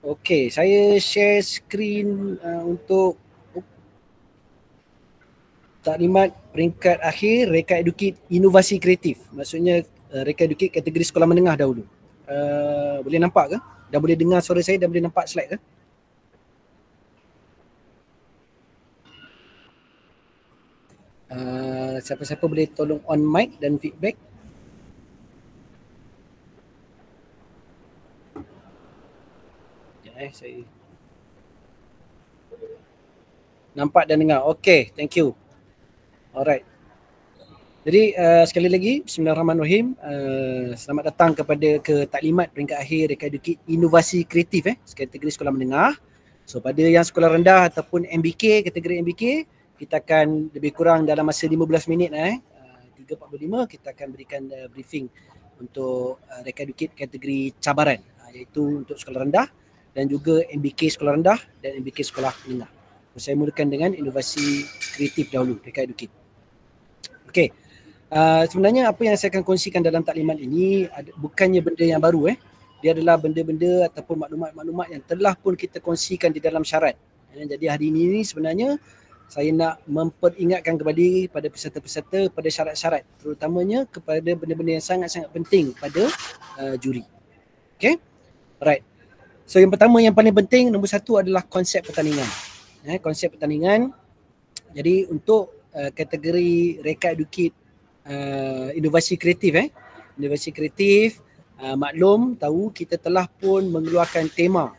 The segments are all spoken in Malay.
Okey, saya share skrin untuk taklimat peringkat akhir Reka Educate Inovasi Kreatif. Maksudnya Reka Educate kategori sekolah menengah dahulu. Boleh nampak ke? Dah boleh dengar suara saya, dah boleh nampak slide ke? Siapa-siapa boleh tolong on mic dan feedback? Saya nampak dan dengar. Okay, thank you. Alright. Jadi sekali lagi, Bismillahirrahmanirrahim. Selamat datang kepada taklimat peringkat akhir Reka Educate Inovasi Kreatif kategori sekolah menengah. So pada yang sekolah rendah ataupun MBK, kategori MBK, kita akan lebih kurang dalam masa 15 minit 3.45 kita akan berikan briefing untuk Reka Educate kategori cabaran, iaitu untuk sekolah rendah dan juga MBK sekolah rendah dan MBK sekolah menengah. Saya mulakan dengan inovasi kreatif dahulu, Reka Educate. Okey. Sebenarnya apa yang saya akan kongsikan dalam taklimat ini bukannya benda yang baru. Dia adalah benda-benda ataupun maklumat-maklumat yang telah pun kita kongsikan di dalam syarat. Jadi hari ini sebenarnya saya nak memperingatkan kepada pada peserta-peserta pada syarat-syarat, terutamanya kepada benda-benda yang sangat-sangat penting pada juri. Okay? Alright. So yang pertama, yang paling penting, nombor satu adalah konsep pertandingan. Konsep pertandingan. Jadi untuk kategori Reka Educate inovasi kreatif, inovasi kreatif, maklum tahu kita telah pun mengeluarkan tema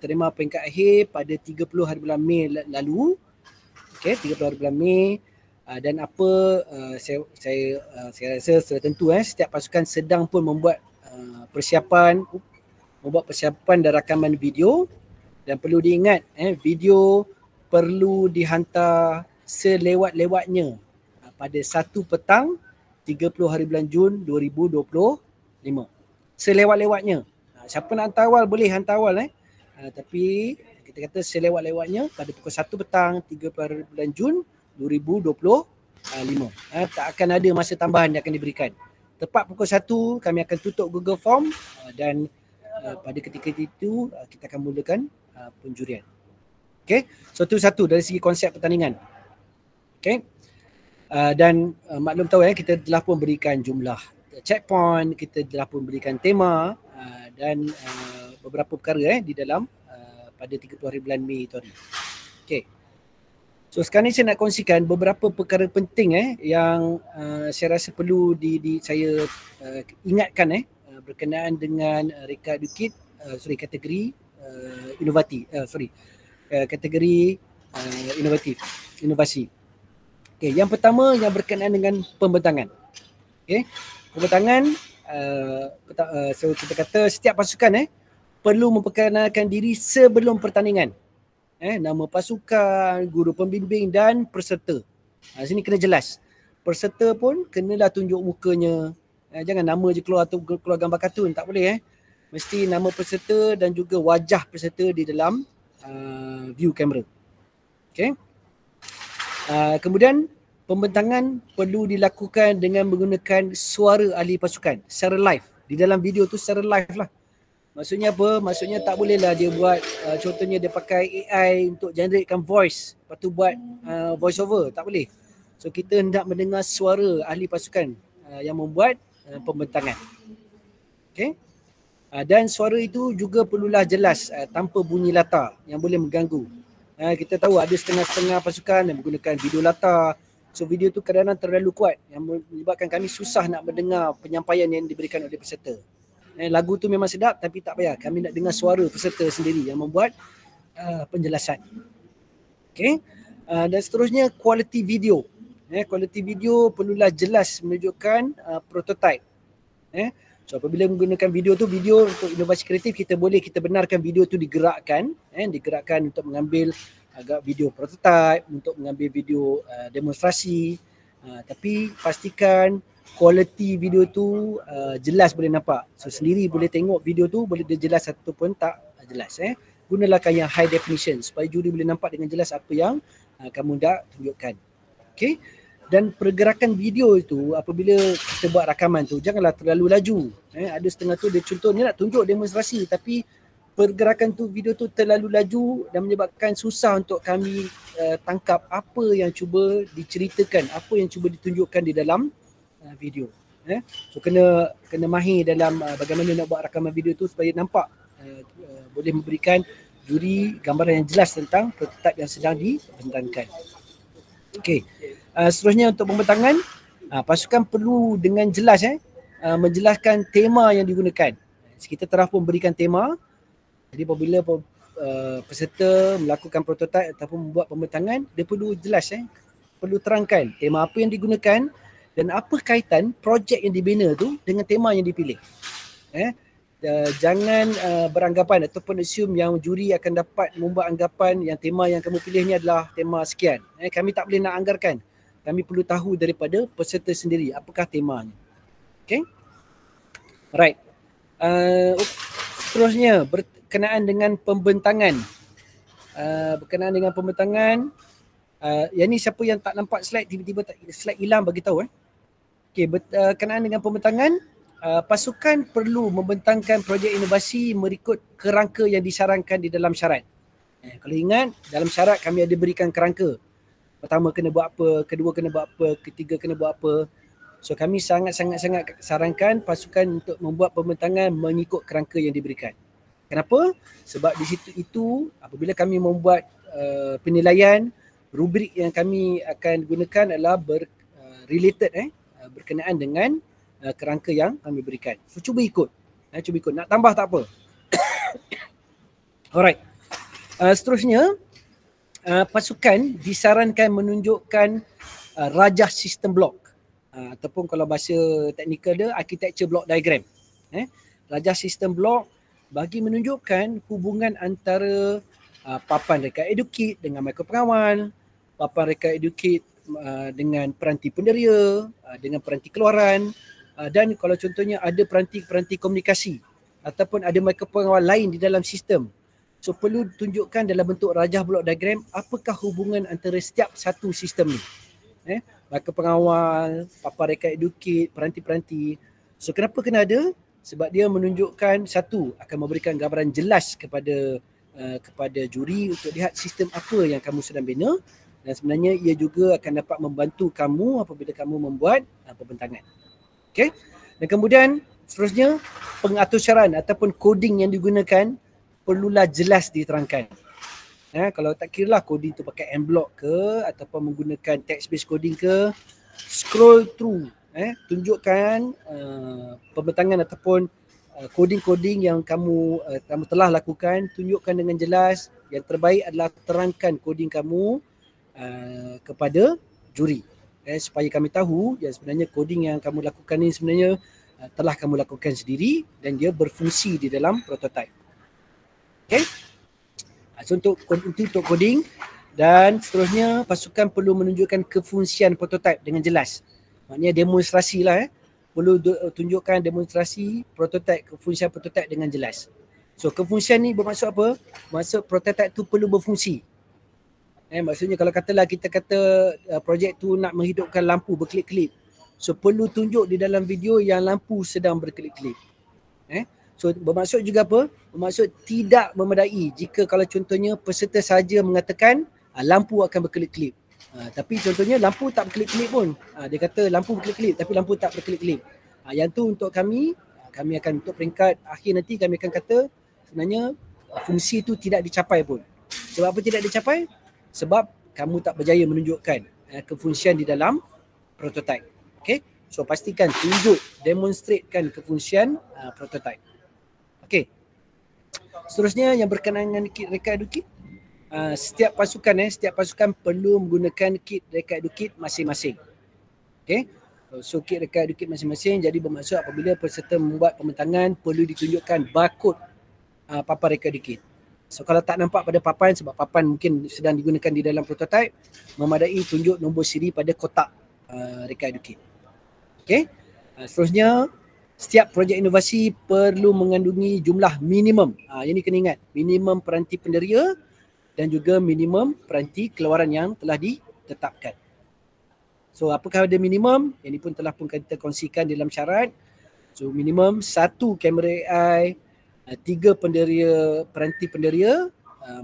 peringkat akhir pada 30 hari bulan Mei lalu. Okey, 30 hari bulan Mei, dan apa saya rasa sudah tentu setiap pasukan sedang pun membuat persiapan dan rakaman video, dan perlu diingat video perlu dihantar selewat-lewatnya pada 1 petang 30 hari bulan Jun 2025. Selewat-lewatnya. Siapa nak hantar awal boleh hantar awal tapi kita kata selewat-lewatnya pada pukul 1 petang 30 hari bulan Jun 2025. Tak akan ada masa tambahan yang akan diberikan. Tepat pukul 1 kami akan tutup Google Form dan pada ketika itu kita akan mulakan penjurian. Okey, so itu satu dari segi konsep pertandingan. Okey. Dan maklum tahu kita telah pun berikan jumlah checkpoint, kita telah pun berikan tema dan beberapa perkara di dalam pada 30 hari bulan Mei itu hari. Okey. So sekarang ni saya nak kongsikan beberapa perkara penting yang saya rasa perlu saya ingatkan berkenaan dengan Reka Educate kategori kategori inovasi. Okay, yang pertama yang berkenaan dengan pembentangan. Okay, pembentangan so kita kata setiap pasukan perlu memperkenalkan diri sebelum pertandingan. Nama pasukan, guru pembimbing dan peserta. Sini kena jelas. Peserta pun kenalah tunjuk mukanya. Jangan nama je keluar atau keluar gambar kartun, tak boleh. Mesti nama peserta dan juga wajah peserta di dalam view kamera. Okay. Kemudian pembentangan perlu dilakukan dengan menggunakan suara ahli pasukan secara live. Di dalam video tu secara live lah. Maksudnya apa? Maksudnya tak bolehlah dia buat contohnya dia pakai AI untuk generatekan voice, lepas tu buat voice over, tak boleh. So kita hendak mendengar suara ahli pasukan yang membuat pembentangan. Okay. Dan suara itu juga perlulah jelas tanpa bunyi latar yang boleh mengganggu. Kita tahu ada setengah-setengah pasukan yang menggunakan video latar. So video tu kadang-kadang terlalu kuat yang menyebabkan kami susah nak mendengar penyampaian yang diberikan oleh peserta. Lagu tu memang sedap tapi tak payah. Kami nak dengar suara peserta sendiri yang membuat penjelasan. Okay. Dan seterusnya quality video. Quality video perlulah jelas menunjukkan prototype. So apabila menggunakan video untuk inovasi kreatif, kita benarkan video tu digerakkan untuk mengambil agak video prototype, untuk mengambil video demonstrasi, tapi pastikan kualiti video tu jelas boleh nampak. So sendiri boleh tengok video tu, boleh dia jelas ataupun tak jelas. Gunalah yang high definition supaya juri boleh nampak dengan jelas apa yang kamu dah tunjukkan. Okay. Dan pergerakan video itu apabila kita buat rakaman tu janganlah terlalu laju. Ada setengah tu dia contohnya nak tunjuk demonstrasi tapi pergerakan video tu terlalu laju dan menyebabkan susah untuk kami tangkap apa yang cuba diceritakan, apa yang cuba ditunjukkan di dalam video. So kena mahir dalam bagaimana nak buat rakaman video tu supaya nampak boleh memberikan juri gambaran yang jelas tentang prototipe yang sedang dibentangkan. Okey. Seterusnya untuk pembentangan, pasukan perlu dengan jelas menjelaskan tema yang digunakan. Kita telah pun berikan tema. Jadi apabila peserta melakukan prototipe ataupun membuat pembentangan, dia perlu jelas perlu terangkan tema apa yang digunakan dan apa kaitan projek yang dibina tu dengan tema yang dipilih. Jangan beranggapan ataupun assume yang juri akan dapat membuat anggapan yang tema yang kamu pilih ni adalah tema sekian. Kami tak boleh nak anggarkan. Kami perlu tahu daripada peserta sendiri apakah temanya. Okay. Alright. Seterusnya berkenaan dengan pembentangan. Yang ni siapa yang tak nampak slide, tiba-tiba slide hilang bagi tahu. Okay, berkenaan dengan pembentangan, pasukan perlu membentangkan projek inovasi mengikut kerangka yang disarankan di dalam syarat. Kalau ingat, dalam syarat kami ada berikan kerangka. Pertama kena buat apa, kedua kena buat apa, ketiga kena buat apa. So kami sangat-sangat sarankan pasukan untuk membuat pembentangan mengikut kerangka yang diberikan. Kenapa? Sebab di situ itu apabila kami membuat penilaian, rubrik yang kami akan gunakan adalah berkenaan dengan kerangka yang kami berikan. So cuba ikut. Nak tambah tak apa. Alright. Seterusnya, pasukan disarankan menunjukkan rajah sistem blok. Ataupun kalau bahasa teknikal dia, architecture block diagram. Rajah sistem blok bagi menunjukkan hubungan antara papan reka edukit dengan mikropengawal, papan reka edukit dengan peranti penderia, dengan peranti keluaran, dan kalau contohnya ada peranti komunikasi ataupun ada mikropengawal lain di dalam sistem. So perlu tunjukkan dalam bentuk rajah blok diagram apakah hubungan antara setiap satu sistem ni. Mikropengawal, papan reka edukit, peranti-peranti. So kenapa kena ada? Sebab dia menunjukkan satu, akan memberikan gambaran jelas kepada juri untuk lihat sistem apa yang kamu sedang bina, dan sebenarnya ia juga akan dapat membantu kamu apabila kamu membuat pembentangan. Okay. Dan kemudian seterusnya pengaturan ataupun coding yang digunakan perlulah jelas diterangkan. Kalau tak kira lah coding tu pakai M-block ke ataupun menggunakan text based coding ke, scroll through, tunjukkan pembentangan ataupun coding-coding yang kamu telah lakukan, tunjukkan dengan jelas. Yang terbaik adalah terangkan coding kamu kepada juri, supaya kami tahu yang sebenarnya coding yang kamu lakukan ni sebenarnya telah kamu lakukan sendiri dan dia berfungsi di dalam prototype. Okay. So untuk coding, dan seterusnya pasukan perlu menunjukkan kefungsian prototype dengan jelas. Maknanya demonstrasi lah. Perlu tunjukkan demonstrasi prototype, kefungsian prototype dengan jelas. So kefungsian ni bermaksud apa? Maksud prototype tu perlu berfungsi. Maksudnya kalau katalah kita kata projek tu nak menghidupkan lampu berkelip-kelip. So perlu tunjuk di dalam video yang lampu sedang berkelip-kelip. So bermaksud juga apa? Bermaksud tidak memadai jika kalau contohnya peserta saja mengatakan lampu akan berkelip-kelip. Tapi contohnya lampu tak berkelip-kelip pun. Dia kata lampu berkelip-kelip tapi lampu tak berkelip-kelip. Yang tu untuk kami akan untuk peringkat akhir nanti kami akan kata sebenarnya fungsi tu tidak dicapai pun. Sebab apa tidak dicapai? Sebab kamu tak berjaya menunjukkan kefungsian di dalam prototype. Okay? So pastikan tunjuk, demonstratekan kefungsian prototype. Okay. Seterusnya yang berkenaan dengan kit reka edukit, setiap pasukan perlu menggunakan kit reka edukit masing-masing. Okay. So kit reka edukit masing-masing, jadi bermaksud apabila peserta membuat pembentangan perlu ditunjukkan barcode papan reka edukit. So kalau tak nampak pada papan, sebab papan mungkin sedang digunakan di dalam prototype, memadai tunjuk nombor siri pada kotak reka edukit. Okay. Seterusnya, setiap projek inovasi perlu mengandungi jumlah minimum. Yang ni kena ingat, minimum peranti penderia dan juga minimum peranti keluaran yang telah ditetapkan. So apakah ada minimum? Yang ni pun telah kita kongsikan dalam syarat. So minimum 1 kamera AI, 3 penderia, peranti penderia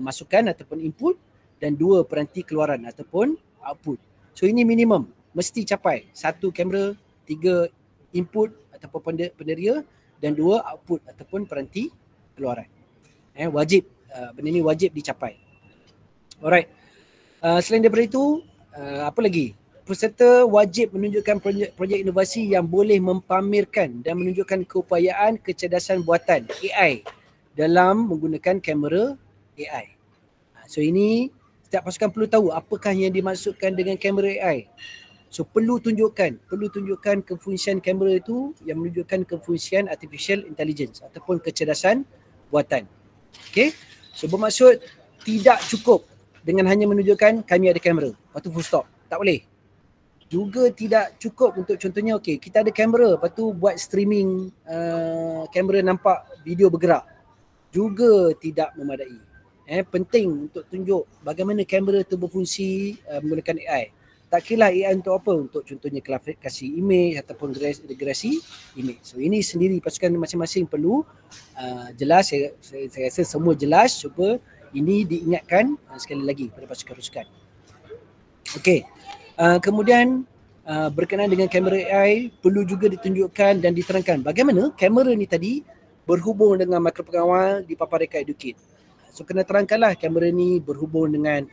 masukan ataupun input, dan 2 peranti keluaran ataupun output. So ini minimum, mesti capai 1 kamera, 3 input ataupun penderia, dan 2 output ataupun peranti keluaran. Wajib, benda ni wajib dicapai. Alright. Selain daripada itu, apa lagi? Peserta wajib menunjukkan projek inovasi yang boleh mempamerkan dan menunjukkan keupayaan kecerdasan buatan AI dalam menggunakan kamera AI. So ini setiap pasukan perlu tahu apakah yang dimaksudkan dengan kamera AI. So perlu tunjukkan kefungsian kamera itu yang menunjukkan kefungsian artificial intelligence ataupun kecerdasan buatan. Okay, so bermaksud tidak cukup dengan hanya menunjukkan kami ada kamera, lepas tu full stop. Tak boleh. Juga tidak cukup untuk contohnya, okay, kita ada kamera, lepas tu buat streaming kamera nampak video bergerak. Juga tidak memadai. Penting untuk tunjuk bagaimana kamera tu berfungsi menggunakan AI. Tak kira AI untuk apa, untuk contohnya klasifikasi image ataupun regresi image. So ini sendiri pasukan masing-masing perlu jelas. Saya rasa semua jelas, cuba ini diingatkan sekali lagi pada pasukan-pasukan. Okey. Kemudian berkenaan dengan kamera AI perlu juga ditunjukkan dan diterangkan bagaimana kamera ni tadi berhubung dengan mikropengawal di papan reka Educate. So kena terangkanlah kamera ni berhubung dengan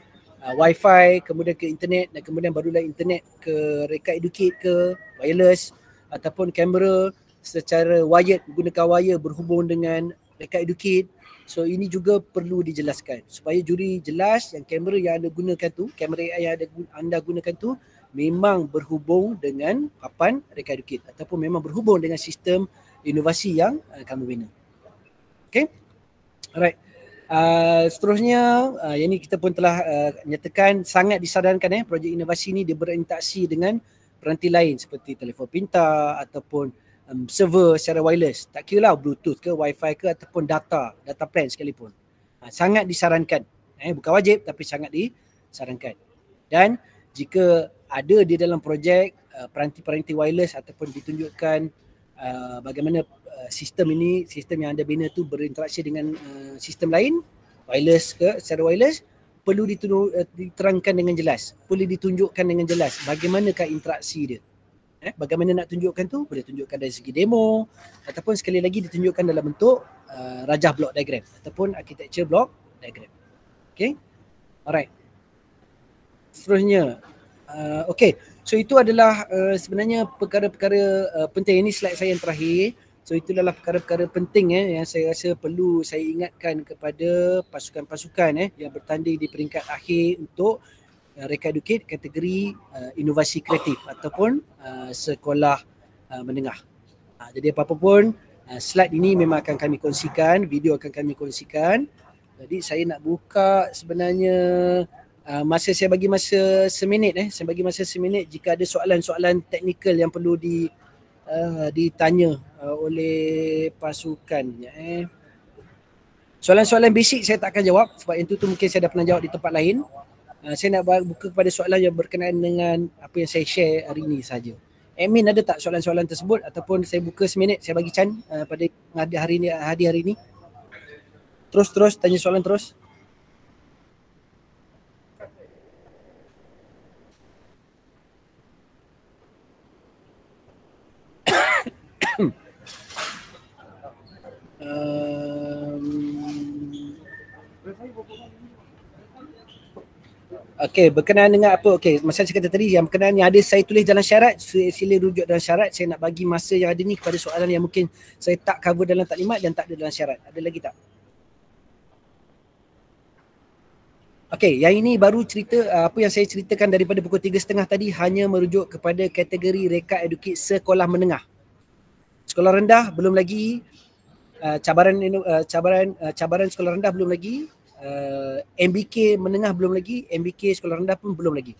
Wi-Fi, kemudian ke internet, dan kemudian barulah internet ke reka Educate ke wireless, ataupun kamera secara wired, menggunakan wire berhubung dengan reka Educate. So ini juga perlu dijelaskan supaya juri jelas yang kamera yang anda gunakan tu, kamera AI yang anda gunakan tu memang berhubung dengan papan reka Educate ataupun memang berhubung dengan sistem inovasi yang kamu bina. Okay, alright. Seterusnya, yang ini kita pun telah nyatakan sangat disarankan projek inovasi ni dia berinteraksi dengan peranti lain seperti telefon pintar ataupun server secara wireless. Tak kira lah Bluetooth ke, Wi-Fi ke ataupun data plan sekalipun. Sangat disarankan. Bukan wajib tapi sangat disarankan. Dan jika ada di dalam projek peranti-peranti wireless ataupun ditunjukkan bagaimana sistem yang anda bina tu berinteraksi dengan sistem lain, wireless ke, secara wireless, perlu diterangkan dengan jelas, perlu ditunjukkan dengan jelas bagaimanakah interaksi dia. Bagaimana nak tunjukkan tu, boleh tunjukkan dari segi demo ataupun sekali lagi ditunjukkan dalam bentuk rajah block diagram ataupun architecture block diagram. Okay, alright. Seterusnya, okay, so itu adalah sebenarnya perkara-perkara penting. Ini slide saya yang terakhir. So itu adalah perkara-perkara penting yang saya rasa perlu saya ingatkan kepada pasukan-pasukan yang bertanding di peringkat akhir untuk reka Educate kategori inovasi kreatif ataupun sekolah menengah. Jadi apa-apa pun slide ini memang akan kami kongsikan, video akan kami kongsikan. Jadi saya nak buka sebenarnya saya bagi masa seminit saya bagi masa seminit jika ada soalan-soalan teknikal yang perlu ditanya oleh pasukan. Soalan-soalan basic saya tak akan jawab sebab yang tu mungkin saya dah pernah jawab di tempat lain. Saya nak buka kepada soalan yang berkenaan dengan apa yang saya share hari ini saja. Admin ada tak soalan-soalan tersebut ataupun saya buka seminit, saya bagi Chan pada hari ini. Terus tanya soalan terus. Okey, berkenaan dengan apa? Okey, masa saya kata tadi yang berkenaan yang ada saya tulis dalam syarat, sila rujuk dalam syarat. Saya nak bagi masa yang ada ni kepada soalan yang mungkin saya tak cover dalam taklimat dan tak ada dalam syarat. Ada lagi tak? Okey, yang ini baru cerita apa yang saya ceritakan daripada pukul 3.30 tadi hanya merujuk kepada kategori reka Educate sekolah menengah. Sekolah rendah belum lagi, cabaran sekolah rendah belum lagi, MBK menengah belum lagi, MBK sekolah rendah pun belum lagi.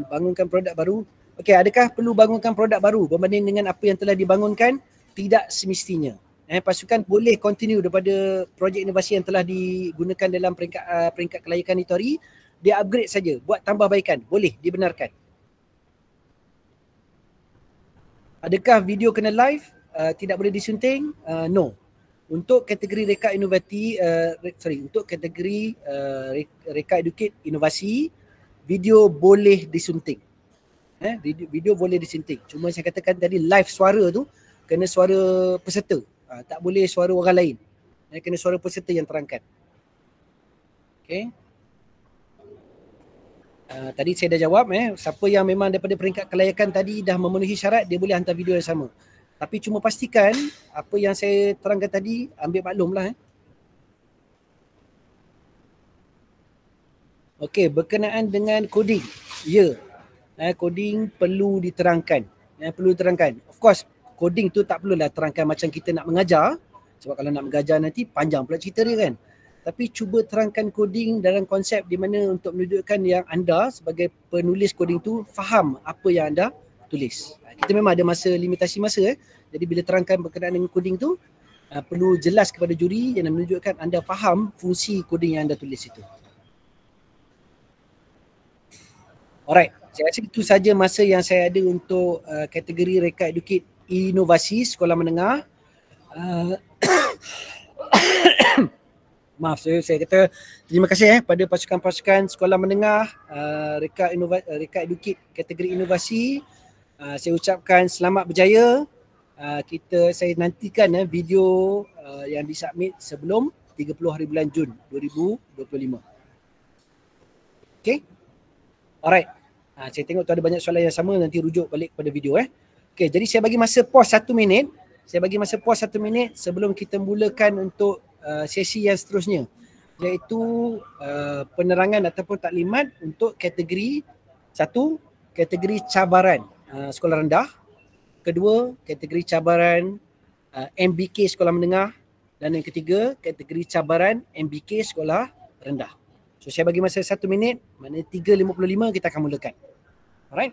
Bangunkan produk baru. Okey, adakah perlu bangunkan produk baru berbanding dengan apa yang telah dibangunkan? Tidak semestinya. Pasukan boleh continue daripada projek inovasi yang telah digunakan dalam peringkat kelayakan itu hari. Dia upgrade saja, buat tambahbaikan, boleh dibenarkan. Adakah video kena live? tidak boleh disunting? No. Untuk kategori reka inovasi, untuk kategori reka educate inovasi, video boleh disunting. Video boleh disunting. Cuma saya katakan tadi live suara tu kena suara peserta. Tak boleh suara orang lain. Kena suara peserta yang terangkan. Okay. Tadi saya dah jawab, siapa yang memang daripada peringkat kelayakan tadi dah memenuhi syarat, dia boleh hantar video yang sama. Tapi cuma pastikan apa yang saya terangkan tadi, ambil maklumlah. Okey, berkenaan dengan coding. Ya, coding perlu diterangkan. Perlu diterangkan. Of course, coding tu tak perlulah terangkan macam kita nak mengajar. Sebab kalau nak mengajar nanti panjang pula cerita dia kan. Tapi cuba terangkan coding dalam konsep di mana untuk menunjukkan yang anda sebagai penulis coding tu faham apa yang anda tulis. Kita memang ada limitasi masa. Jadi bila terangkan berkenaan dengan coding tu, perlu jelas kepada juri yang menunjukkan anda faham fungsi coding yang anda tulis itu. Alright, saya rasa itu saja masa yang saya ada untuk kategori Reka Educate Inovasi Sekolah Menengah. Maaf, saya kata terima kasih pada pasukan-pasukan sekolah menengah Reka Educate kategori inovasi. Saya ucapkan selamat berjaya. Saya nantikan video yang disubmit sebelum 30 hari bulan Jun 2025. Okay. Alright. Saya tengok tu ada banyak soalan yang sama, nanti rujuk balik kepada video. Okay, jadi saya bagi masa pause 1 minit. Saya bagi masa pause 1 minit sebelum kita mulakan untuk sesi yang seterusnya, iaitu penerangan ataupun taklimat untuk kategori 1, kategori cabaran sekolah rendah, kedua kategori cabaran MBK sekolah menengah, dan yang ketiga kategori cabaran MBK sekolah rendah. So saya bagi masa 1 minit, maknanya 3.55 kita akan mulakan. Alright.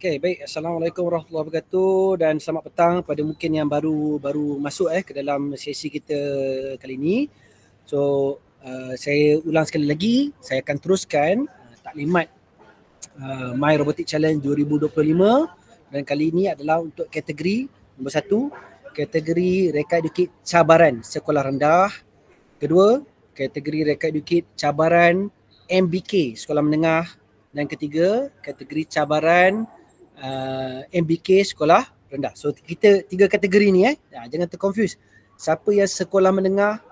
Okay, baik. Assalamualaikum warahmatullahi wabarakatuh dan selamat petang pada mungkin yang baru masuk ke dalam sesi kita kali ini. So, saya ulang sekali lagi, saya akan teruskan taklimat My Robotic Challenge 2025 dan kali ini adalah untuk kategori nombor 1, kategori Reka Educate Cabaran Sekolah Rendah. Kedua, kategori Reka Educate Cabaran MBK Sekolah Menengah. Dan ketiga, kategori cabaran MBK sekolah rendah. So kita 3 kategori ni jangan terconfuse. Siapa yang sekolah menengah,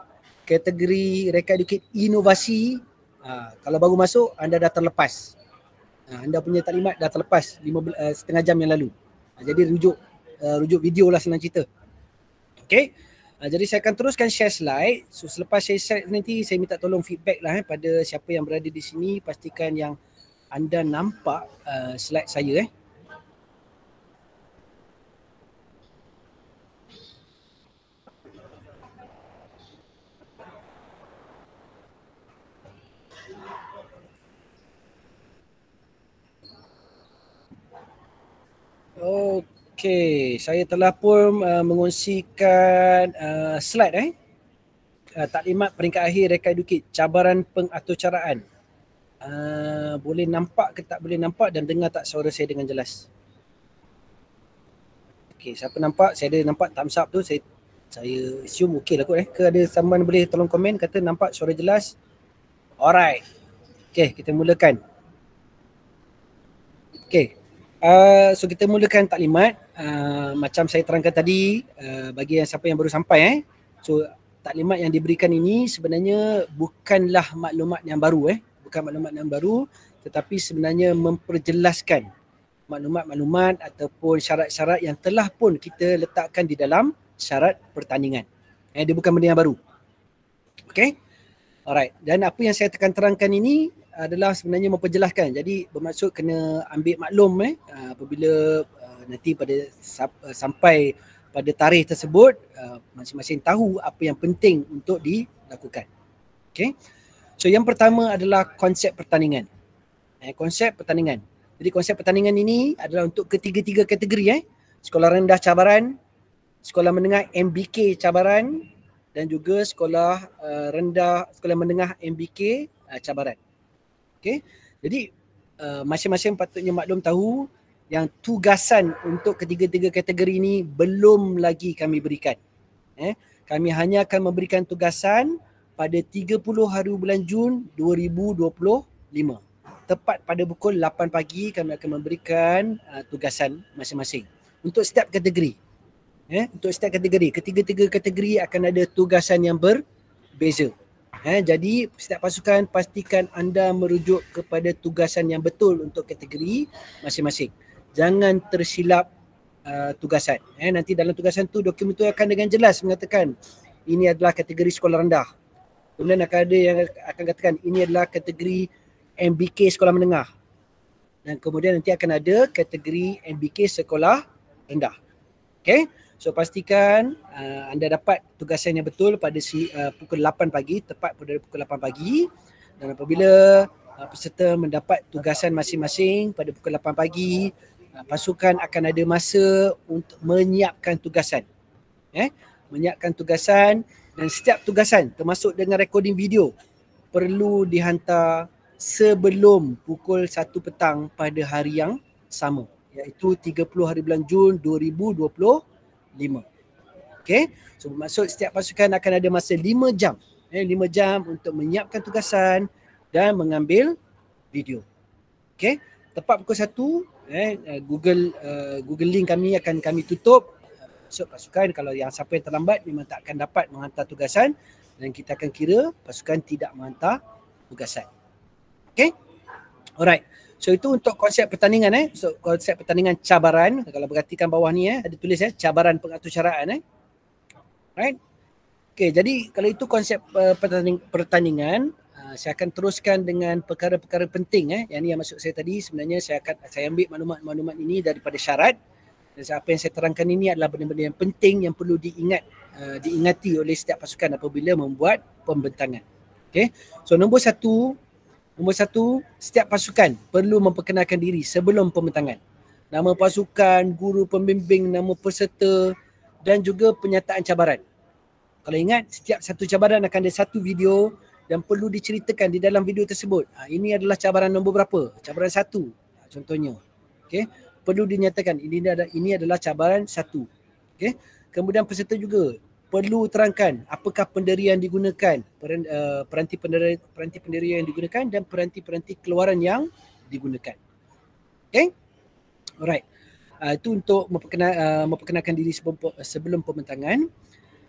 kategori Reka Educate Inovasi, kalau baru masuk anda dah terlepas. Anda punya taklimat dah terlepas setengah jam yang lalu. Jadi rujuk video lah senang cerita. Okay. Jadi saya akan teruskan share slide. So selepas saya share nanti saya minta tolong feedback lah pada siapa yang berada di sini, pastikan yang anda nampak slide saya. Okey, saya telah pun mengongsikan slide taklimat peringkat akhir Reka Educate Cabaran Pengaturcaraan. Boleh nampak ke tak boleh nampak dan dengar tak suara saya dengan jelas? Okey, siapa nampak? Saya ada nampak thumbs up tu, saya assume okey lah kot Ke ada someone boleh tolong komen kata nampak suara jelas? Alright. Okey, kita mulakan. Okey. So kita mulakan taklimat. Macam saya terangkan tadi, bagi siapa yang baru sampai so taklimat yang diberikan ini sebenarnya bukanlah maklumat yang baru bukan maklumat yang baru, tetapi sebenarnya memperjelaskan maklumat-maklumat ataupun syarat-syarat yang telah pun kita letakkan di dalam syarat pertandingan. Dia bukan benda yang baru. Okey. Alright, dan apa yang saya akan terangkan ini adalah sebenarnya memperjelaskan. Jadi bermaksud kena ambil maklum apabila nanti pada sampai pada tarikh tersebut masing-masing tahu apa yang penting untuk dilakukan. Okay. So yang pertama adalah konsep pertandingan. Konsep pertandingan. Jadi konsep pertandingan ini adalah untuk ketiga-tiga kategori. Sekolah rendah cabaran, sekolah menengah MBK cabaran dan juga sekolah sekolah menengah MBK cabaran. Okey. Jadi masing-masing patutnya maklum tahu yang tugasan untuk ketiga-tiga kategori ini belum lagi kami berikan. Kami hanya akan memberikan tugasan pada 30 hari bulan Jun 2025. Tepat pada pukul 8 pagi kami akan memberikan tugasan masing-masing untuk setiap kategori. Untuk setiap kategori, ketiga-tiga kategori akan ada tugasan yang berbeza. Jadi setiap pasukan pastikan anda merujuk kepada tugasan yang betul untuk kategori masing-masing. Jangan tersilap tugasan. Nanti dalam tugasan tu dokumen tu akan dengan jelas mengatakan ini adalah kategori sekolah rendah. Kemudian akan ada yang akan katakan ini adalah kategori MBK sekolah menengah. Dan kemudian nanti akan ada kategori MBK sekolah rendah. Okay. So pastikan anda dapat tugasan yang betul pada pukul 8 pagi, tepat pada pukul 8 pagi. Dan apabila peserta mendapat tugasan masing-masing pada pukul 8 pagi, pasukan akan ada masa untuk menyiapkan tugasan. Menyiapkan tugasan dan setiap tugasan termasuk dengan recording video perlu dihantar sebelum pukul 1 petang pada hari yang sama, iaitu 30 hari bulan Jun 2025. Okay, so bermaksud setiap pasukan akan ada masa 5 jam 5 jam untuk menyiapkan tugasan dan mengambil video. Okay, tepat pukul 1 Google link kami akan kami tutup. So pasukan kalau yang siapa yang terlambat memang tak akan dapat menghantar tugasan dan kita akan kira pasukan tidak menghantar tugasan. Okay, alright. So itu untuk konsep pertandingan So konsep pertandingan cabaran. Kalau perhatikan bawah ni ada tulis cabaran pengaturcaraan Right. Okay, jadi kalau itu konsep pertandingan, saya akan teruskan dengan perkara-perkara penting Yang ni yang maksud saya tadi sebenarnya saya ambil maklumat-maklumat ini daripada syarat. Dan apa yang saya terangkan ini adalah benda-benda yang penting yang perlu diingati oleh setiap pasukan apabila membuat pembentangan. Okay. So nombor satu, setiap pasukan perlu memperkenalkan diri sebelum pembentangan. Nama pasukan, guru pembimbing, nama peserta dan juga penyataan cabaran. Kalau ingat, setiap satu cabaran akan ada satu video dan perlu diceritakan di dalam video tersebut. Ini adalah cabaran nombor berapa? Cabaran 1 contohnya. Okay. Perlu dinyatakan ini adalah cabaran 1. Okay. Kemudian peserta juga perlu terangkan apakah pendirian digunakan, peranti pendirian yang digunakan dan peranti-peranti keluaran yang digunakan. Okay? Alright. Itu untuk memperkenalkan diri sebelum pembentangan.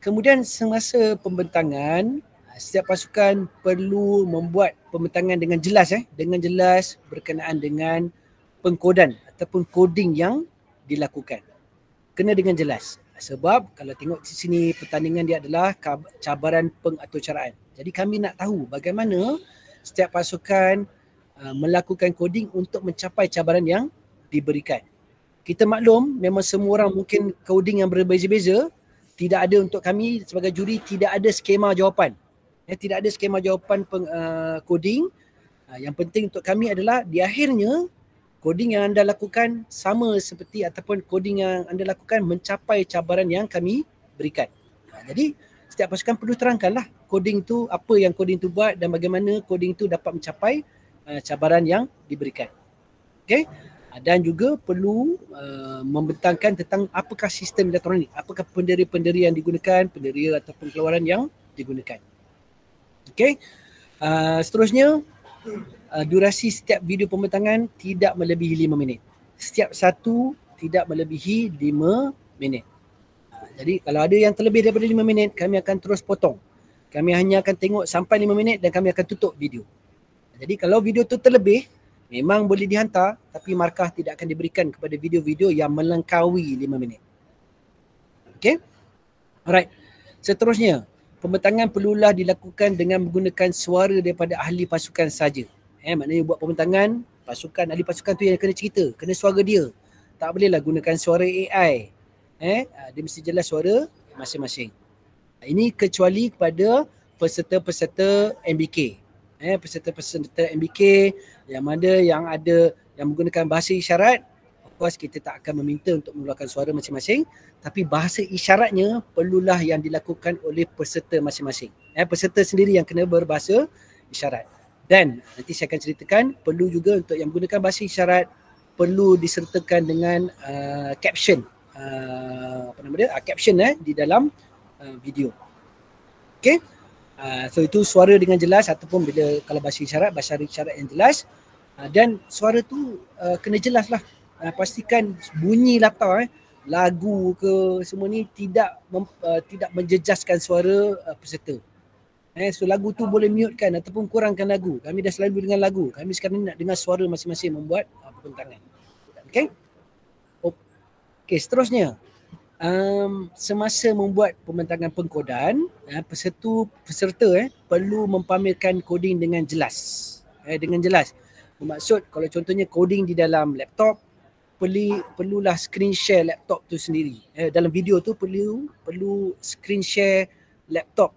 Kemudian semasa pembentangan, setiap pasukan perlu membuat pembentangan dengan jelas berkenaan dengan pengkodan ataupun coding yang dilakukan. Kena dengan jelas. Sebab kalau tengok di sini pertandingan dia adalah cabaran pengaturcaraan. Jadi kami nak tahu bagaimana setiap pasukan melakukan coding untuk mencapai cabaran yang diberikan. Kita maklum memang semua orang mungkin coding yang berbeza-beza. Tidak ada untuk kami sebagai juri, tidak ada skema jawapan. Tidak ada skema jawapan coding. Yang penting untuk kami adalah di akhirnya coding yang anda lakukan sama seperti ataupun coding yang anda lakukan mencapai cabaran yang kami berikan. Jadi setiap pasukan perlu terangkanlah coding tu, apa yang coding tu buat dan bagaimana coding tu dapat mencapai cabaran yang diberikan. Okay? Dan juga perlu membentangkan tentang apakah sistem elektronik, apakah pendiri-pendiri yang digunakan, pendiri ataupun keluaran yang digunakan. Okay? Seterusnya, durasi setiap video pembentangan tidak melebihi 5 minit. Setiap satu tidak melebihi 5 minit. Jadi kalau ada yang terlebih daripada 5 minit, kami akan terus potong. Kami hanya akan tengok sampai 5 minit dan kami akan tutup video. Jadi kalau video tu terlebih, memang boleh dihantar tapi markah tidak akan diberikan kepada video-video yang melangkaui 5 minit. Okay? Alright. Seterusnya, pembentangan perlulah dilakukan dengan menggunakan suara daripada ahli pasukan saja. Maknanya buat pembentangan, ahli pasukan tu yang kena cerita, kena suara dia. Tak bolehlah gunakan suara AI. Dia mesti jelas suara masing-masing. Ini kecuali kepada peserta-peserta MBK. Peserta-peserta MBK yang mana yang ada yang menggunakan bahasa isyarat, of course kita tak akan meminta untuk mengeluarkan suara masing-masing, tapi bahasa isyaratnya perlulah yang dilakukan oleh peserta masing-masing. Peserta sendiri yang kena berbahasa isyarat. Dan nanti saya akan ceritakan perlu juga untuk yang menggunakan bahasa isyarat perlu disertakan dengan caption. Caption di dalam video. Okay. So itu suara dengan jelas ataupun bila kalau bahasa isyarat yang jelas, dan suara tu kena jelas lah. Pastikan bunyi latar lagu ke semua ni tidak menjejaskan suara peserta. So lagu tu boleh mutekan ataupun kurangkan lagu. Kami dah selalu dengan lagu. Kami sekarang nak dengar suara masing-masing membuat pembentangan. Okay. Okay, seterusnya. Semasa membuat pembentangan pengkodan, peserta perlu mempamerkan koding dengan jelas. Dengan jelas. Bermaksud kalau contohnya koding di dalam laptop, perlulah screen share laptop tu sendiri. Dalam video tu perlu screen share laptop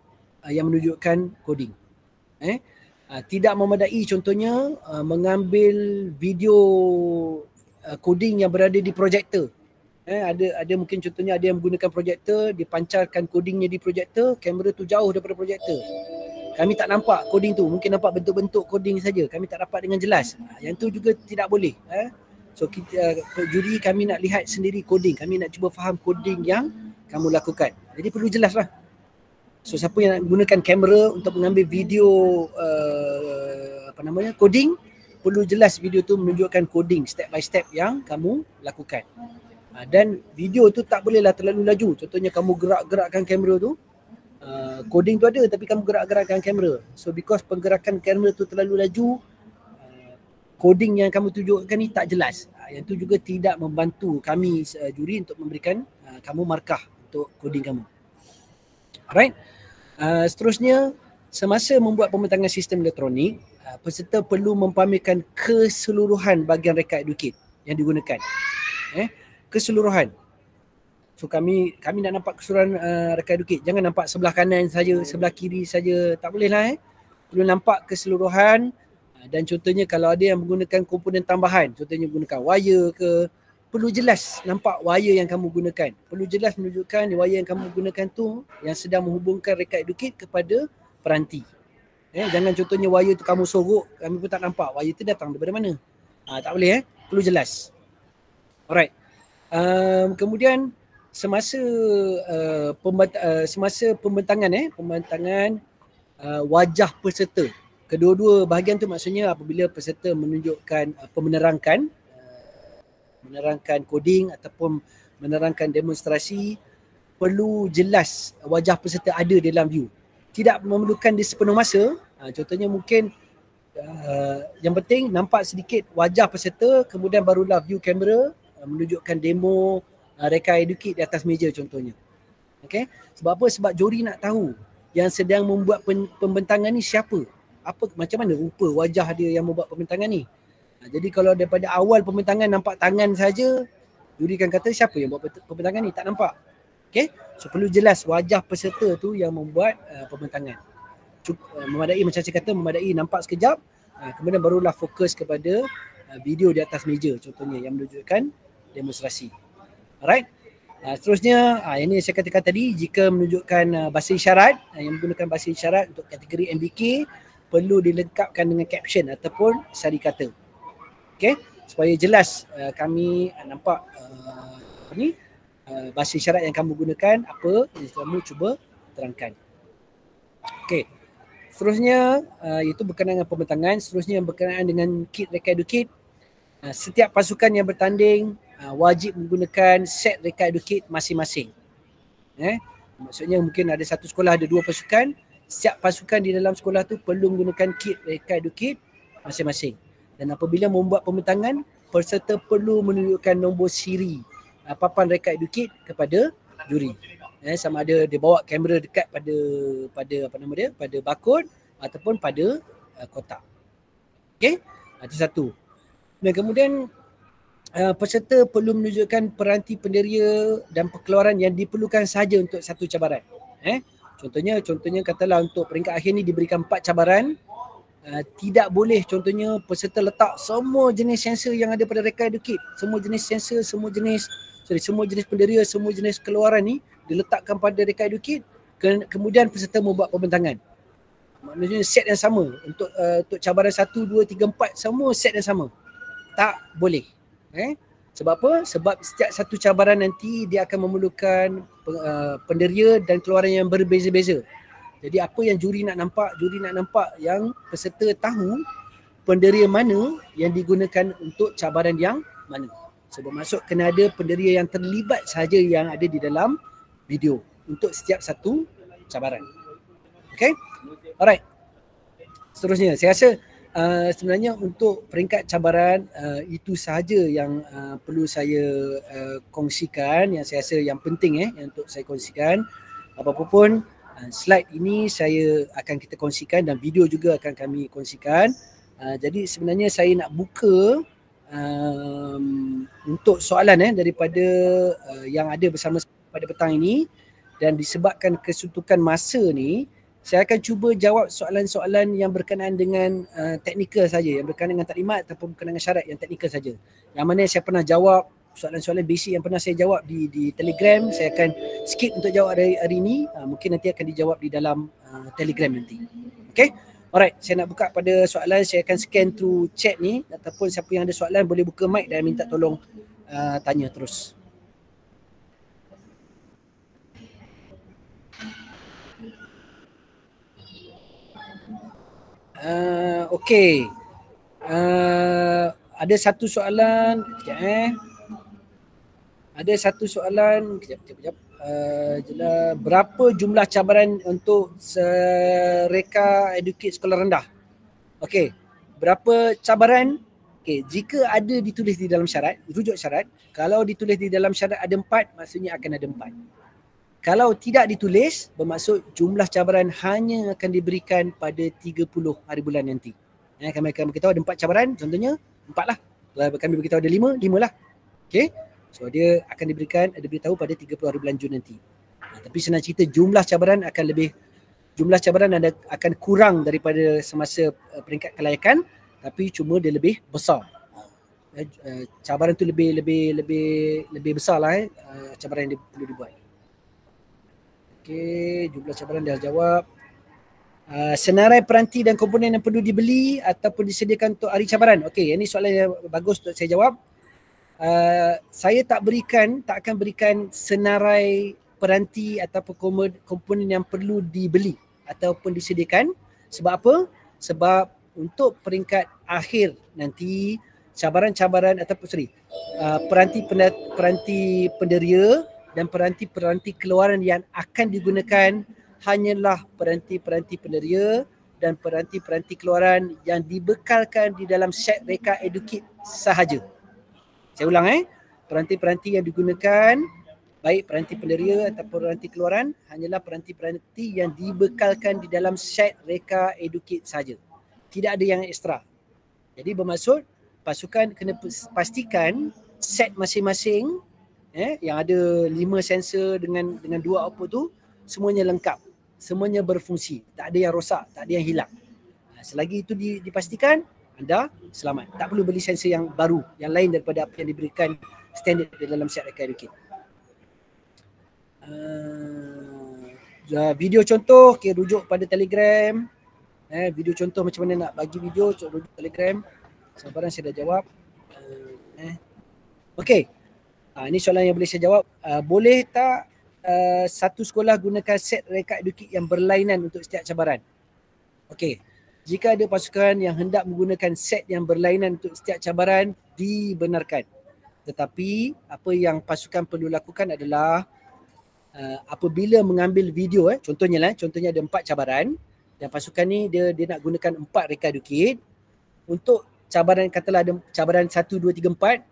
yang menunjukkan koding. Tidak memadai contohnya mengambil video koding yang berada di projektor. Ada mungkin contohnya ada yang menggunakan projektor, dipancarkan kodingnya di projektor, kamera tu jauh daripada projektor. Kami tak nampak koding tu, mungkin nampak bentuk-bentuk koding saja. Kami tak dapat dengan jelas. Yang tu juga tidak boleh. So kita juri kami nak lihat sendiri koding, kami nak cuba faham koding yang kamu lakukan. Jadi perlu jelas lah. So siapa yang nak gunakan kamera untuk mengambil video koding, perlu jelas video tu menunjukkan koding step by step yang kamu lakukan. Dan video tu tak bolehlah terlalu laju. Contohnya kamu gerak-gerakkan kamera tu, coding tu ada tapi kamu gerak-gerakkan kamera. So because penggerakan kamera tu terlalu laju, coding yang kamu tunjukkan ni tak jelas. Yang tu juga tidak membantu kami juri untuk memberikan kamu markah untuk coding kamu. Alright. Seterusnya, semasa membuat pembentangan sistem elektronik, peserta perlu mempamerkan keseluruhan bahagian reka educate yang digunakan. Keseluruhan. So kami nak nampak keseluruhan reka educate. Jangan nampak sebelah kanan saja, sebelah kiri saja. Tak boleh lah. Perlu nampak keseluruhan. Dan contohnya kalau ada yang menggunakan komponen tambahan, contohnya menggunakan wire ke, perlu jelas nampak wire yang kamu gunakan. Perlu jelas menunjukkan wire yang kamu gunakan tu yang sedang menghubungkan reka educate kepada peranti. Jangan contohnya wire tu kamu sorok, kami pun tak nampak wire tu datang daripada mana. Tak boleh. Perlu jelas. Alright. Kemudian semasa pembentangan wajah peserta, kedua-dua bahagian tu maksudnya apabila peserta menunjukkan menerangkan coding ataupun menerangkan demonstrasi, perlu jelas wajah peserta ada dalam view. Tidak memerlukan di sepenuh masa. Contohnya mungkin yang penting nampak sedikit wajah peserta, kemudian barulah view kamera menunjukkan demo reka educate di atas meja contohnya. Okay? Sebab apa? Sebab juri nak tahu yang sedang membuat pembentangan ni siapa. Macam mana rupa wajah dia yang membuat pembentangan ni. Jadi kalau daripada awal pembentangan nampak tangan saja, juri kan kata siapa yang buat pembentangan ni, tak nampak. Okay? So perlu jelas wajah peserta tu yang membuat pembentangan. Memadai, macam saya kata, memadai nampak sekejap, kemudian barulah fokus kepada video di atas meja contohnya yang menunjukkan demonstrasi. Alright. Seterusnya, ini saya katakan tadi, jika menunjukkan bahasa isyarat, yang menggunakan bahasa isyarat untuk kategori MBK, perlu dilengkapkan dengan caption ataupun sari kata. Okay, supaya jelas kami nampak bahasa isyarat yang kamu gunakan, apa yang kamu cuba terangkan. Okay, seterusnya itu berkenaan dengan pembentangan. Seterusnya berkenaan dengan kit reka educate. Setiap pasukan yang bertanding wajib menggunakan set reka educate masing-masing. Maksudnya mungkin ada satu sekolah ada 2 pasukan, setiap pasukan di dalam sekolah tu perlu menggunakan kit reka educate masing-masing. Dan apabila membuat pembentangan, peserta perlu menunjukkan nombor siri papan reka educate kepada juri. sama ada dia bawa kamera dekat pada apa nama dia, pada barcode ataupun pada kotak. Okey, itu satu. Dan kemudian peserta perlu menunjukkan peranti penderia dan pengeluaran yang diperlukan sahaja untuk satu cabaran. Contohnya katalah untuk peringkat akhir ni diberikan 4 cabaran, tidak boleh contohnya peserta letak semua jenis sensor yang ada pada reka EduKit, semua jenis sensor, semua jenis penderia, semua jenis keluaran ni diletakkan pada reka EduKit, kemudian peserta membuat pembentangan. Maknanya set yang sama untuk cabaran 1, 2, 3, 4 semua set yang sama. Tak boleh. Sebab apa? Sebab setiap satu cabaran nanti dia akan memerlukan penderia dan keluaran yang berbeza-beza. Jadi apa yang juri nak nampak yang peserta tahu penderia mana yang digunakan untuk cabaran yang mana. Sebab maksud kena ada penderia yang terlibat sahaja yang ada di dalam video untuk setiap satu cabaran. Okay? Alright. Seterusnya, saya rasa sebenarnya untuk peringkat cabaran itu sahaja yang perlu saya kongsikan, yang saya rasa yang penting yang untuk saya kongsikan. Apa-apa pun slide ini kita kongsikan dan video juga akan kami kongsikan. Jadi sebenarnya saya nak buka untuk soalan daripada yang ada bersama pada petang ini, dan disebabkan kesuntukan masa ni, saya akan cuba jawab soalan-soalan yang berkenaan dengan teknikal saja, yang berkenaan dengan taklimat ataupun berkenaan dengan syarat yang teknikal saja. Yang mana saya pernah jawab soalan-soalan basic yang pernah saya jawab di Telegram, saya akan skip untuk jawab hari ini. Mungkin nanti akan dijawab di dalam Telegram nanti. Okay? Alright, saya nak buka pada soalan. Saya akan scan through chat ni, ataupun siapa yang ada soalan boleh buka mic dan minta tolong tanya terus. Okey. Ada satu soalan, Ada satu soalan, kejap. Berapa jumlah cabaran untuk reka EduKit sekolah rendah? Okey. Berapa cabaran? Okey, jika ada ditulis di dalam syarat, rujuk syarat, kalau ditulis di dalam syarat ada 4, maksudnya akan ada 4. Kalau tidak ditulis, bermaksud jumlah cabaran hanya akan diberikan pada 30 hari bulan nanti. Kami akan beritahu ada 4 cabaran, contohnya 4 lah. Kalau kami beritahu ada 5, 5 lah. Okay. So dia akan diberitahu pada 30 hari bulan Jun nanti. Tapi senang cerita, jumlah cabaran akan kurang daripada semasa peringkat kelayakan, tapi cuma dia lebih besar. Cabaran tu lebih besar lah cabaran yang perlu dibuat. Okey, jumlah cabaran dah jawab. Senarai peranti dan komponen yang perlu dibeli ataupun disediakan untuk hari cabaran. Okey, ini soalan yang bagus untuk saya jawab. Saya tak akan berikan senarai peranti ataupun komponen yang perlu dibeli ataupun disediakan. Sebab apa? Sebab untuk peringkat akhir nanti, cabaran-cabaran ataupun peranti penderia dan peranti keluaran yang akan digunakan hanyalah peranti penderia dan peranti keluaran yang dibekalkan di dalam set reka EduKit sahaja. Saya ulang peranti yang digunakan, baik peranti penderia atau peranti keluaran, hanyalah peranti yang dibekalkan di dalam set reka EduKit sahaja. Tidak ada yang ekstra. Jadi bermaksud pasukan kena pastikan set masing-masing yang ada 5 sensor dengan 2 output tu semuanya lengkap, semuanya berfungsi, tak ada yang rosak, tak ada yang hilang. Selagi itu dipastikan, anda selamat. Tak perlu beli sensor yang baru, yang lain daripada apa yang diberikan standard di dalam set reka EduKit. Video contoh, rujuk pada Telegram. Video contoh macam mana nak bagi video, rujuk Telegram. Sabaran saya dah jawab. Okey. Ini soalan yang boleh saya jawab. Boleh tak satu sekolah gunakan set reka EduKit yang berlainan untuk setiap cabaran? Okey. Jika ada pasukan yang hendak menggunakan set yang berlainan untuk setiap cabaran, dibenarkan. Tetapi apa yang pasukan perlu lakukan adalah apabila mengambil video, contohnya ada 4 cabaran dan pasukan ni dia nak gunakan 4 reka EduKit. Untuk cabaran, katalah ada cabaran 1, 2, 3, 4,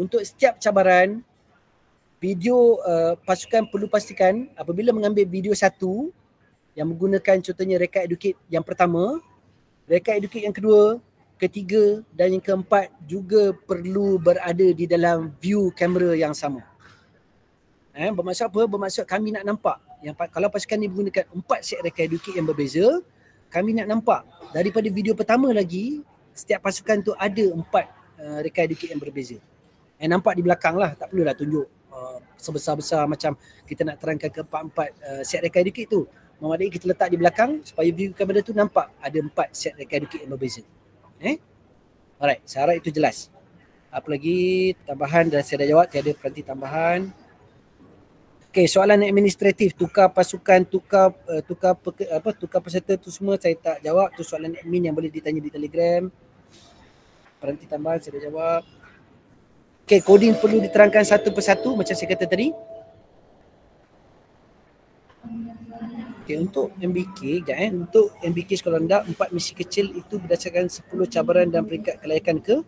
untuk setiap cabaran video pasukan perlu pastikan apabila mengambil video satu yang menggunakan contohnya Reka Educate yang pertama, Reka Educate yang kedua, ketiga dan yang keempat juga perlu berada di dalam view kamera yang sama. Bermaksud apa? Bermaksud kami nak nampak yang kalau pasukan ni menggunakan 4 set Reka Educate yang berbeza, kami nak nampak daripada video pertama lagi setiap pasukan tu ada 4 Reka Educate yang berbeza. Nampak di belakang lah, tak perlulah tunjuk sebesar-besar macam kita nak terangkan ke 4 set Reka Educate tu. Memadai kita letak di belakang supaya view kamera tu nampak ada 4 set Reka Educate yang berbeza. Alright, saya harap itu jelas. Apa lagi tambahan dan saya dah jawab, tiada peranti tambahan. Okey, soalan administratif, tukar pasukan, tukar peserta tu semua saya tak jawab. Tu soalan admin yang boleh ditanya di Telegram. Peranti tambahan saya dah jawab. Okey, coding perlu diterangkan satu persatu macam saya kata tadi. Okey, untuk MBK, untuk MBK sekolah rendah, 4 misi kecil itu berdasarkan 10 cabaran dan peringkat kelayakan ke?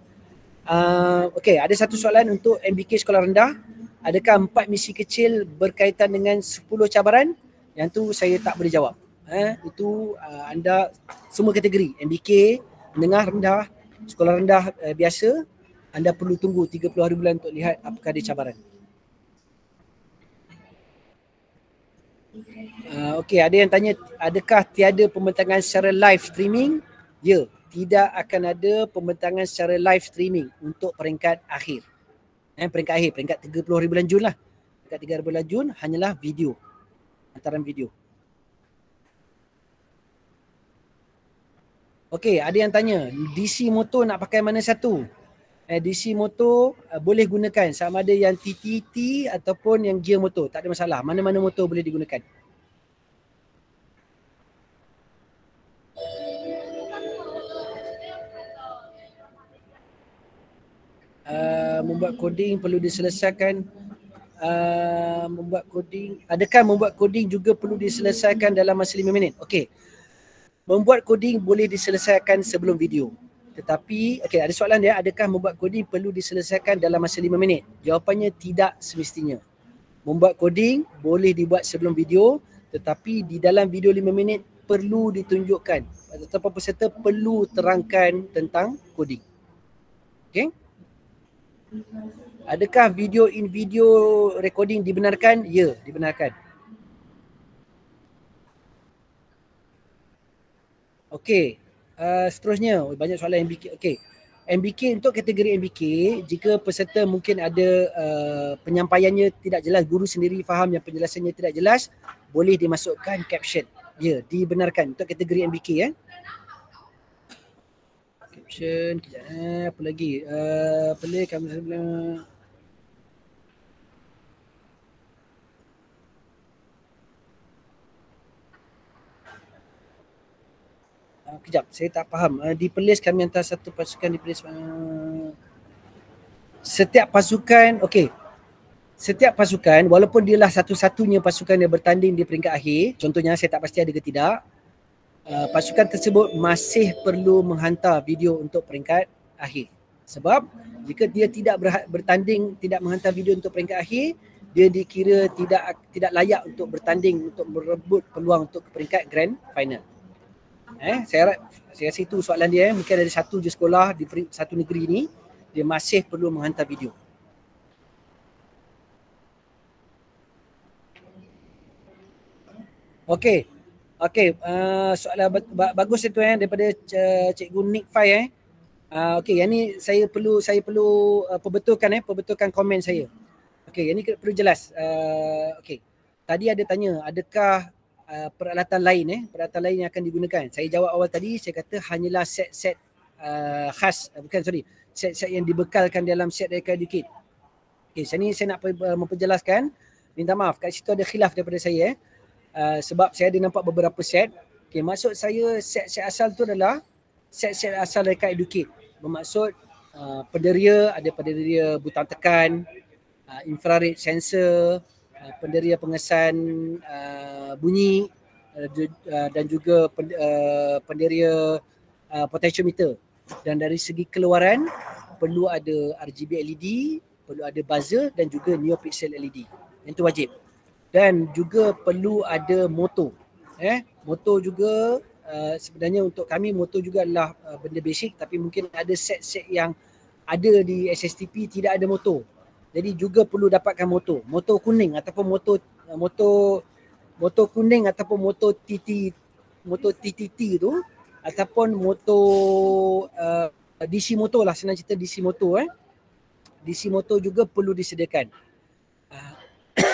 Okey, ada satu soalan untuk MBK sekolah rendah. Adakah 4 misi kecil berkaitan dengan 10 cabaran? Yang tu saya tak boleh jawab. Itu anda semua kategori MBK, menengah rendah, sekolah rendah biasa, anda perlu tunggu 30 hari bulan untuk lihat apakah ada cabaran. Okey, ada yang tanya adakah tiada pembentangan secara live streaming? Ya, tidak akan ada pembentangan secara live streaming untuk peringkat akhir. Peringkat akhir, peringkat 30 hari bulan Jun lah. Peringkat 30 hari bulan Jun hanyalah video, hantaran video. Okey, ada yang tanya DC motor nak pakai mana satu? DC motor boleh gunakan sama ada yang TTT ataupun yang gear motor, tak ada masalah. Mana-mana motor boleh digunakan. Membuat coding perlu diselesaikan. Adakah membuat coding juga perlu diselesaikan dalam masa 5 minit? Okey. Membuat coding boleh diselesaikan sebelum video. Tetapi, okey, ada soalan dia, adakah membuat coding perlu diselesaikan dalam masa 5 minit? Jawapannya tidak semestinya. Membuat coding boleh dibuat sebelum video, tetapi di dalam video 5 minit perlu ditunjukkan ataupun peserta perlu terangkan tentang coding. Okey? Adakah video in video recording dibenarkan? Ya, dibenarkan. Okey, seterusnya banyak soalan MBK. Okey, MBK, untuk kategori MBK, jika peserta mungkin ada penyampaiannya tidak jelas, guru sendiri faham yang penjelasannya tidak jelas, boleh dimasukkan caption. Ya, dibenarkan untuk kategori MBK. Caption, apa lagi? Apa lagi kami sebelum kejap, saya tak faham. Di Perlis kami hantar satu pasukan di Perlis. Setiap pasukan, okey. Setiap pasukan, walaupun dia lah satu-satunya pasukan yang bertanding di peringkat akhir, contohnya saya tak pasti ada ke tidak, pasukan tersebut masih perlu menghantar video untuk peringkat akhir. Sebab jika dia tidak bertanding, tidak menghantar video untuk peringkat akhir, dia dikira tidak layak untuk bertanding untuk merebut peluang untuk peringkat grand final. Saya rasa itu soalan dia. Mungkin ada satu je sekolah di satu negeri ni dia masih perlu menghantar video. Okey. Soalan bagus itu daripada Cikgu Nick Fai. Okey, yang ni saya perlu perbetulkan komen saya. Okey, yang ni perlu jelas. Okey. Tadi ada tanya adakah peralatan lain yang akan digunakan. Saya jawab awal tadi, saya kata hanyalah set-set khas, set-set yang dibekalkan dalam set Reka Educate. Okey, saya nak memperjelaskan, minta maaf kat situ ada khilaf daripada saya sebab saya ada nampak beberapa set. Okey, maksud saya set-set asal tu adalah set-set asal Reka Educate. Bermaksud penderia, ada penderia butang tekan, infrared sensor, penderia pengesan bunyi dan juga penderia potentiometer. Dan dari segi keluaran perlu ada RGB LED, perlu ada buzzer dan juga NeoPixel LED. Yang itu wajib. Dan juga perlu ada motor. Motor juga sebenarnya untuk kami motor juga adalah benda basic, tapi mungkin ada set-set yang ada di SSTP tidak ada motor. Jadi juga perlu dapatkan motor. Motor kuning ataupun motor kuning ataupun motor TTT tu, ataupun motor DC motor lah, senang cerita DC motor. DC motor juga perlu disediakan.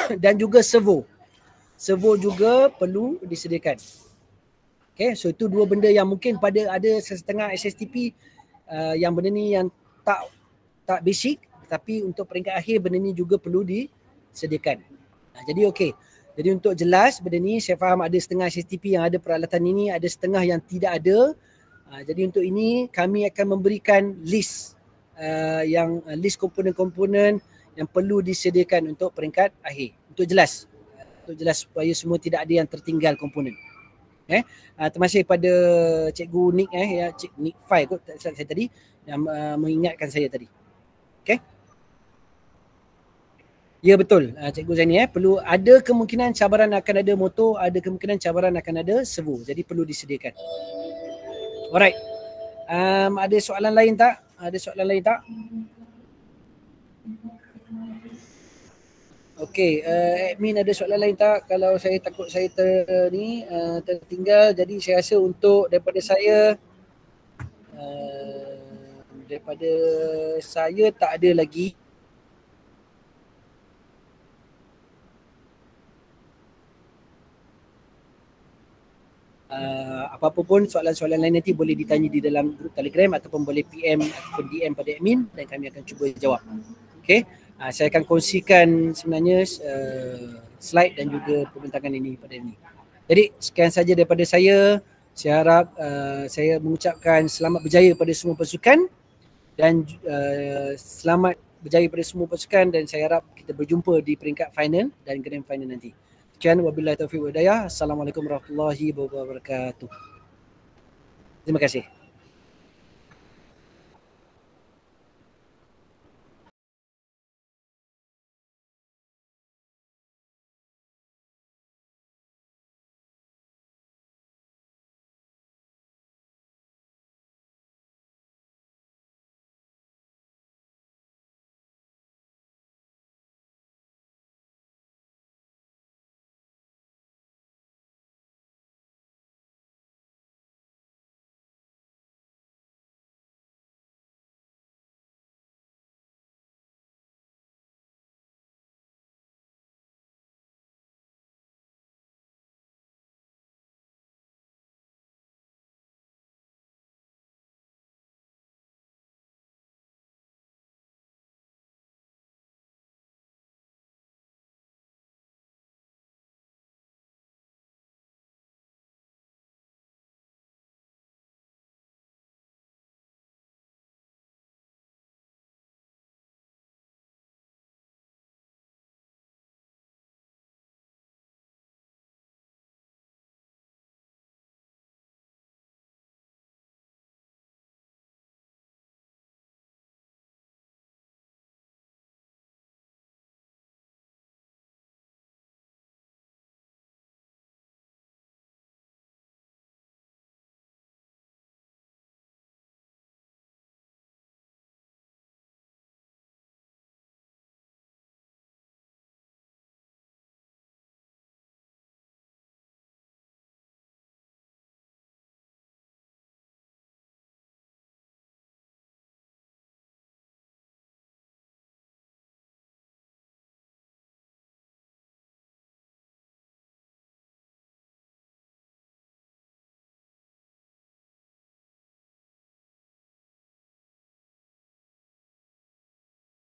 Dan juga servo juga perlu disediakan. Okay, so itu dua benda yang mungkin pada ada setengah SSTP yang benda ni yang tak basic, tapi untuk peringkat akhir benda ni juga perlu disediakan. Jadi okey. Jadi untuk jelas benda ni, saya faham ada setengah SSTP yang ada peralatan ini, ada setengah yang tidak ada. Jadi untuk ini kami akan memberikan list yang list komponen-komponen yang perlu disediakan untuk peringkat akhir. Untuk jelas supaya semua tidak ada yang tertinggal komponen. Terima kasih pada Cikgu Nick Cik Nick Fai kot saya tadi yang mengingatkan saya tadi. Okey. Ya betul Cikgu Zaini perlu ada kemungkinan cabaran akan ada motor, ada kemungkinan cabaran akan ada servo. Jadi perlu disediakan. Alright. Ada soalan lain tak? Okey, admin ada soalan lain tak? Kalau saya takut saya tertinggal, jadi saya rasa untuk daripada saya tak ada lagi. Apa-apa pun soalan-soalan lain nanti boleh ditanya di dalam grup Telegram ataupun boleh PM ataupun DM pada admin dan kami akan cuba jawab. Okey. Saya akan kongsikan sebenarnya slide dan juga pembentakan ini pada ini. Jadi sekian saja daripada saya. Saya harap saya mengucapkan selamat berjaya pada semua pasukan dan selamat berjaya pada semua pasukan, dan saya harap kita berjumpa di peringkat final dan grand final nanti. Sekian, wabillahi taufiq wal hidayah. Assalamualaikum warahmatullahi wabarakatuh. Terima kasih.